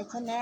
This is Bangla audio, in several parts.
এখানে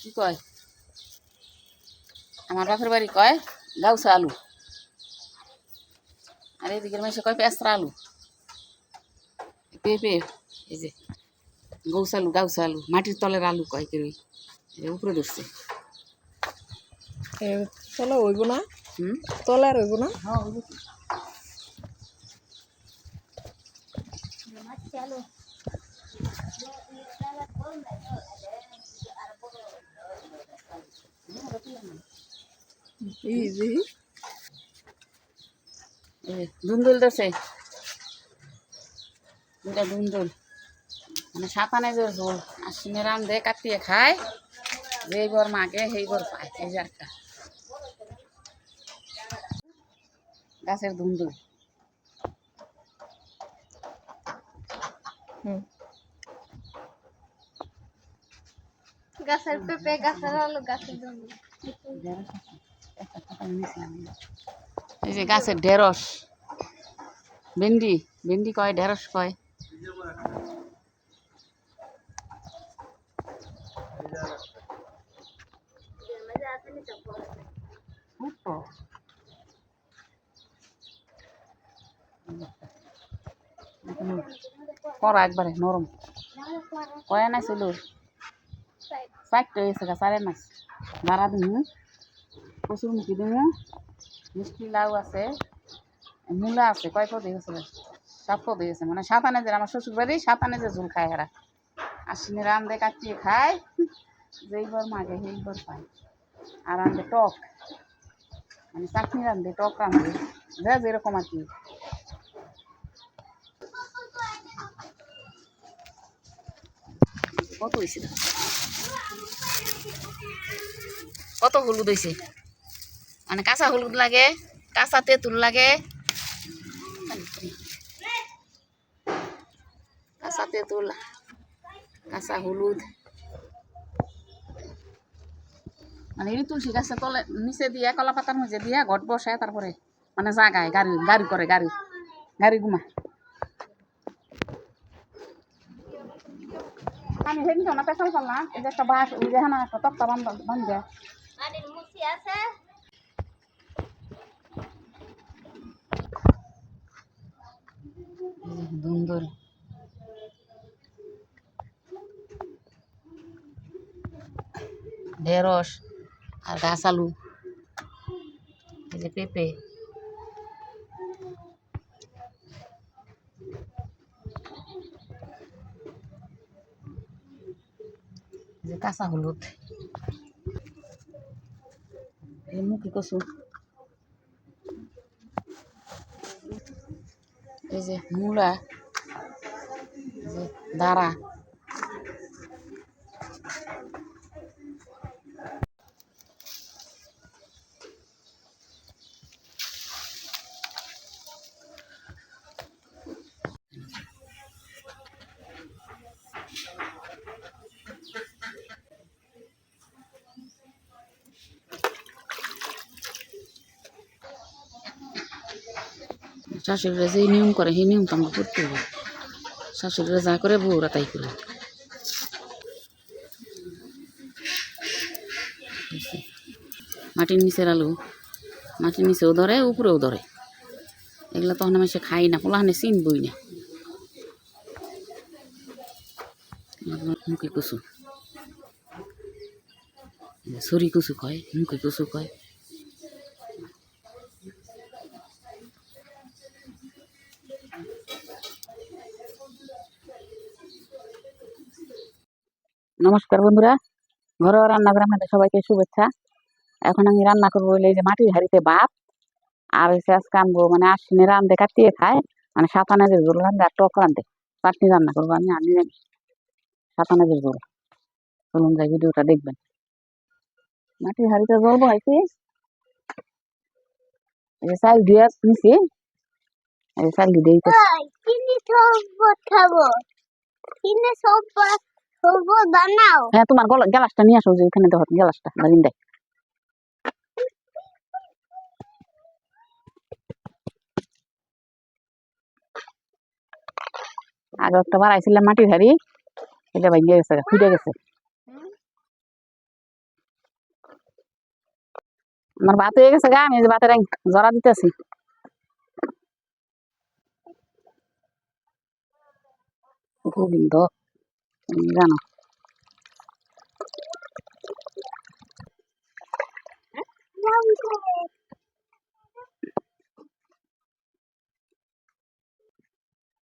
কি কয় আমার বাপের বাড়ি কয় গাউসা আলু, আর এদিকের মাসে কয় পেঁচড়া আলু, পেঁপে এই যে গাউসা আলু মাটির তলের আলু কয় কেউ উপরে ধরছে। তলে হইব না, তলে আর হইব না। হ্যাঁ ধুন্দুল ধরছে, দুটা ধুন্দুল মানে সাতানে যে ঝোল আশ্বিনে রাম দিয়ে কাটিয়ে খায়, যেই বর মাগে সেই বর পায়। এই যে একটা গাছের ধুন্দুল, গাছের পেঁপে, গাছের আলু, গাছের ধুন্দুল। এই যে গাছের ঢেঁড়স, ভেন্ডি, ভেন্ডি কয় ঢেঁড়স কয়। করা একবারে নরম কয় না ছিল, চারটে হয়েছে গা, চারে মাছ বাড়া দিন প্রচুর মুখি দিন, মিষ্টি লাউ আছে, মূলা আছে, কয় পদ হয়েছে, 7 পদ হয়েছে, মানে 7 আনে যে আমার শ্বশুর বাড়ি 7 আনে যে ঝোল খায় এরা, আশ্বিনে রাম দিয়ে কাটিয়ে খায়, যেই বর মাগে সেই বর পায়। আর রান্ধে টক, মানে চাটনি রান্ধে, টক রান্ধে, যা যেরকম আর কি। কত হয়েছে, কত হলুদ হয়েছে, মানে কাঁচা হলুদ লাগে, কাঁচা তেঁতুল লাগে, কাঁচা তেঁতুল, কাঁচা হলুদ, মানে এই তুলসী গাছের তলে নিচে দিয়ে কলা পাতার মধ্যে দিয়ে ঘট বসায়, তারপরে মানে জাগায় গাড়ি গাড়ি করে, গাড়ি গাড়ি ঘুমা। আমি সেদিন তো না পেশাল করলাম, এই যে একটা বাস ওই যে হ্যাঁ একটা তক্তা বান্ধে ধুন্দুল, ঢেঁড়স আর গাছ আলু, এই যে পেঁপে, যে কাঁচা হলুদ, এই মুখি কচু, এই যে মূলা, এই যে দাঁড়া, শাশুড়িরা যে নিয়ম করে সেই নিয়ম তো আমাকে করতে হবে, শাশুড়িরা যা করে বউরা তাই করে। মাটির নিচের আলু মাটির নিচেও ধরে উপরেও ধরে এগুলো তখন আমি সে খাই না পোলাহানে চিনবই না মুখে কুচু ছুরি কুচু কয় মুখে কুচু কয় নমস্কার বন্ধুরা ঘরোয়া রান্নাঘর আপনাদের সবাইকে শুভেচ্ছা। এখন আমি রান্না করবো এই যে মাটির হাঁড়িতে ভাত আর হচ্ছে আজকে আনবো মানে আশ্বিনে রান্ধে কাটিয়ে খায় মানে সাতানাজের ঝোল রান্ধে আর টক রান্ধে চাটনি রান্না করবো আমি সাতানাজের ঝোল। চলুন যাই ভিডিওটা দেখবেন। মাটির হাঁড়িতে জল বহাইছি এই যে চাল দিয়ে নিছি এই যে চাল দিয়ে দিতেছি। হ্যাঁ তোমার গ্যালাসটা নিয়ে আসো যে এখানে দেখো গ্যালাসটা দাঁড়িয়ে দেয় আগে একটা বাড়াইছিলাম মাটির হাঁড়ি এটা ভাঙিয়ে গেছে ফুটে গেছে। আমার ভাত হয়ে গেছে গা আমি যে ভাতের জরা দিতেছি। গোবিন্দ জানো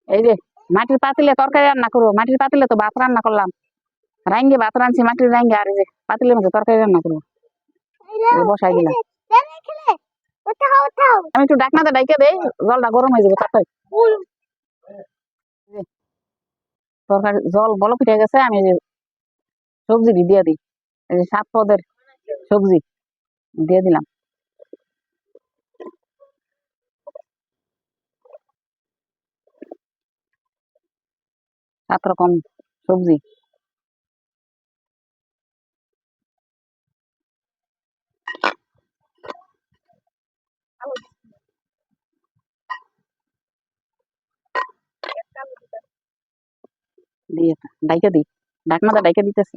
এই যে মাটির পাতিলে তরকারি রান্না করবো মাটির পাতিলে তো ভাত রান্না করলাম রাঙ্গে ভাত রাঁধছি মাটির রাঙ্গে আর এই যে পাতিলের মধ্যে তরকারি রান্না করবো বসাই দিলাম। আমি একটু ডাকনাতে ডাইকে দেই জলটা গরম হয়ে যাবে তাড়াতাড়ি। তরকারি জল বলক উঠে গেছে আমি যে সবজি দিয়ে দিই এই যে 7 পদের সবজি দিয়ে দিলাম। 7 রকম সবজি দিয়ে ডাইকে দিই ডাকনাতে ডাইকে দিতেছি।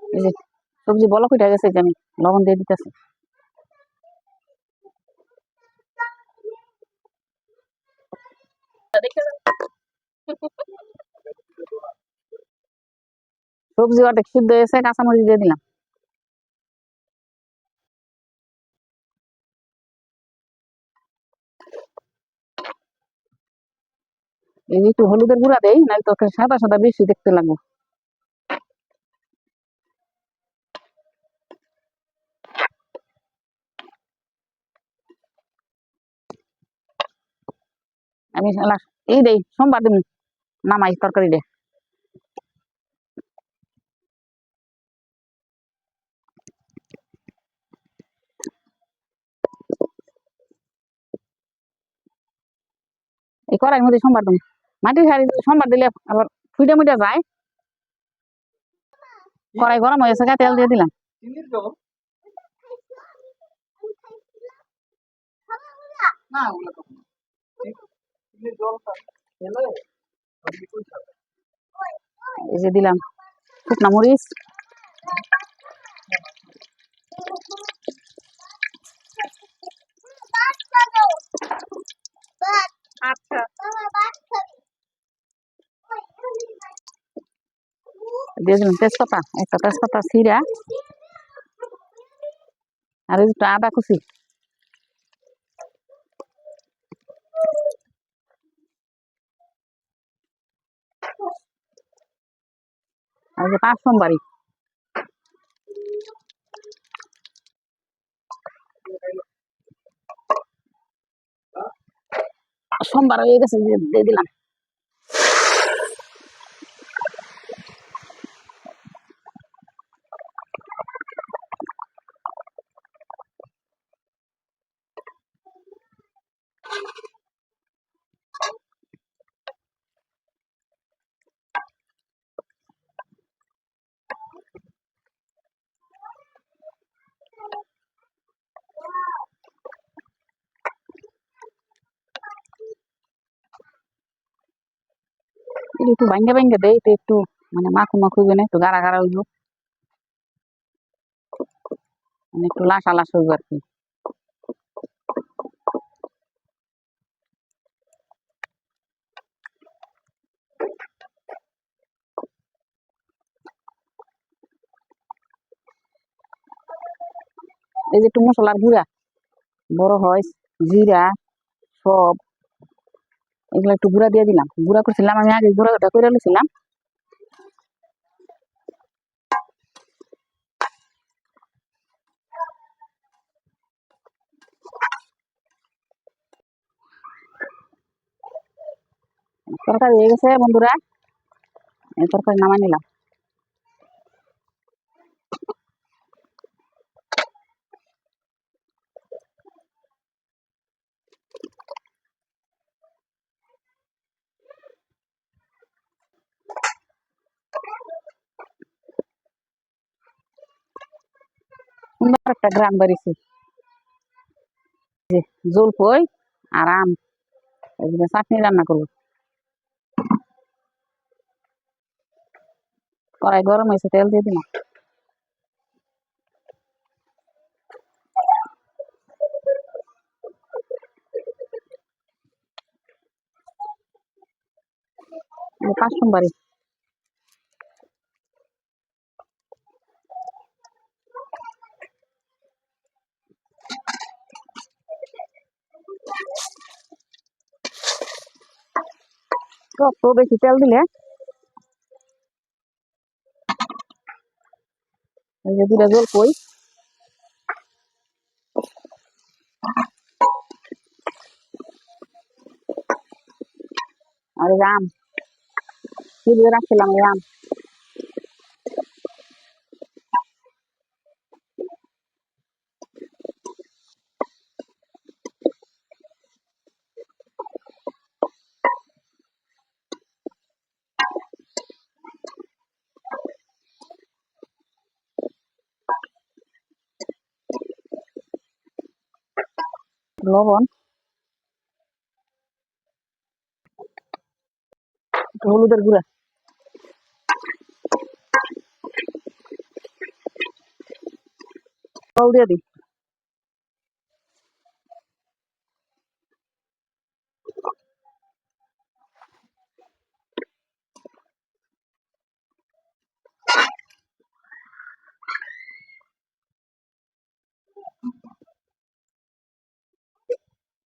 এই যে সবজি বলক উঠে গেছে যে আমি লবণ দিয়ে দিতেছি। সবজি অর্ধেক সিদ্ধ হয়েছে কাঁচামরিচ দিয়ে দিলাম। এই যে একটু হলুদের গুঁড়া দেই নাহলে তো সাদা সাদা বেশি দেখতে লাগবে। আমি এই দেই সোমবার দিন নামাই তরকারি দে এই কড়াইয়ের মধ্যে সোমবার দিন মাটির হাঁড়ি সোমবার দিলে আবার ফুটে মুটে যায়। কড়াই গরম হয়েছে তেল দিয়ে দিলাম। এই যে দিলাম শুকনা মরিচ দিয়ে দিলাম তেজপাতা একটা তেজপাতা ছিঁড়া আর একটু আদা কুচি আর যে 5 সোমবারই সোমবার হয়ে গেছে দিয়ে দিলাম। একটু ভাঙ্গে ভাঙ্গে দেই তো একটু মানে মাখু মাখু একটু গাঢ়া গাঢ়া হইব। মানে একটু লাসা লাস হইব আর কি। এই যে একটু মশলার গুঁড়া, বড় হয়, জিরা, সব এগুলো একটু গুঁড়া দিয়ে দিলাম। গুঁড়া করছিলাম আমি আগে, গুঁড়াটা করে নিয়েছিলাম। তরকারি হয়ে গেছে বন্ধুরা, এই তরকারি নামাই নিলাম। সুন্দর একটা গ্রাম বেরিয়েছে। যে জল পই আর আম, এদিকে চাটনি রান্না করবো। কড়াই গরম হয়েছে, তেল দিয়ে দিলাম। পাঁচ নম্বরে তো বেশি তেল দিলে এই যে দিলে জল পই আর এই যে আম ফ্রিজে রাখছিলাম, এই আম লবণ, একটু হলুদের গুঁড়া, জল দিয়ে দিই।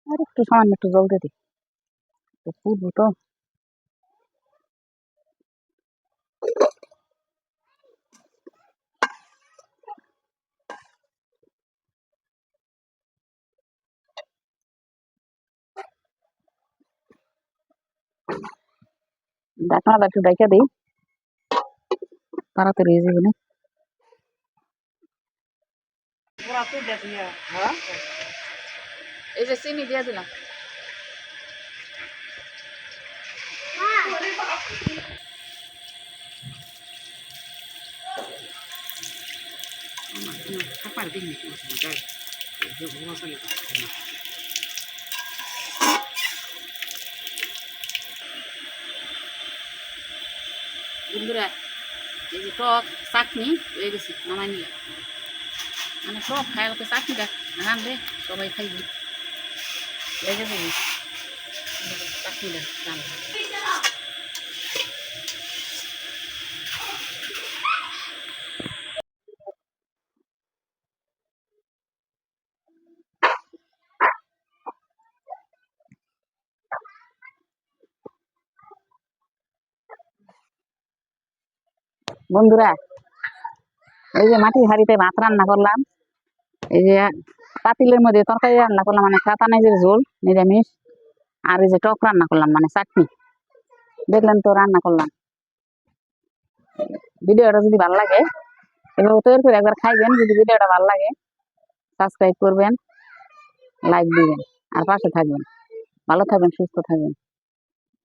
আর একটু সামান্য একটু জল দিয়ে দিই, তো ফুটবো তো। ঢাকনাটা একটু ঢেকে দিই, তাড়াতাড়ি হয়ে যাবে না। এই যে চিনি দিয়ে দিলাম। বন্ধুরা এই যে টক চাটনি হয়ে গেছে, নামাই নিলাম। মানে টক খাই ওকে চাটনিটা রাঁধবে সবাই খাইবে, লেগে যাবে চাটনিটা রাঁধবে। বন্ধুরা এই যে মাটির হাঁড়িতে ভাত রান্না করলাম, এই যে পাতিলের মধ্যে তরকারি রান্না করলাম, মানে কাঁচা নাইজের ঝোল নিরামিষ, আর এই যে টক রান্না করলাম মানে চাটনি। দেখলেন তো রান্না করলাম। ভিডিওটা যদি ভালো লাগে এভাবে তৈরি করে একবার খাইবেন। যদি ভিডিওটা ভালো লাগে সাবস্ক্রাইব করবেন, লাইক দিবেন আর পাশে থাকবেন। ভালো থাকবেন, সুস্থ থাকবেন।